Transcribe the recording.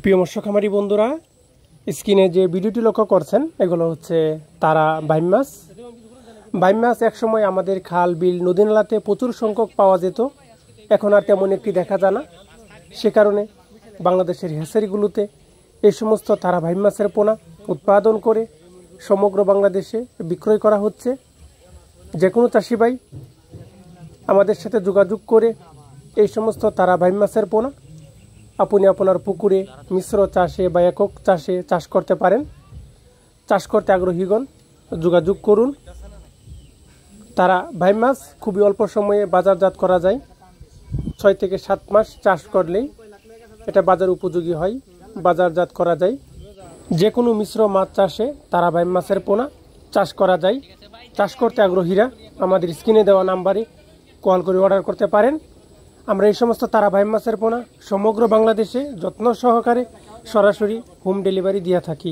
প্রিয় মৎস্য খামারি বন্ধুরা, স্ক্রিনে যে ভিডিওটি লক্ষ্য করছেন এগুলো হচ্ছে তারা বাইম মাছ। বাইম মাছ একসময় আমাদের খাল বিল নদী নালাতে প্রচুর সংখ্যক পাওয়া যেত, এখন আর তেমন একটি দেখা যায় না। সে কারণে বাংলাদেশের হ্যাচারিগুলোতে এই সমস্ত তারা বাইম মাছের পোনা উৎপাদন করে সমগ্র বাংলাদেশে বিক্রয় করা হচ্ছে। যে কোনো চাষি ভাই আমাদের সাথে যোগাযোগ করে এই সমস্ত তারা বাইম মাছের পোনা আপনি আপনার পুকুরে মিশ্র চাষে বা একক চাষে চাষ করতে পারেন। চাষ করতে আগ্রহীগণ যোগাযোগ করুন। তারা বাইম মাছ খুবই অল্প সময়ে বাজারজাত করা যায়। 6 থেকে 7 মাস চাষ করলেই এটা বাজার উপযোগী হয়, বাজারজাত করা যায়। যে কোনো মিশ্র মাছ চাষে তারা বাইম মাছের পোনা চাষ করা যায়। চাষ করতে আগ্রহীরা আমাদের স্ক্রিনে দেওয়া নাম্বারে কল করে অর্ডার করতে পারেন। আমরা এই সমস্ত তারা বাইম মাছের পোনা সমগ্র বাংলাদেশে যত্ন সহকারে সরাসরি হোম ডেলিভারি দিয়ে থাকি।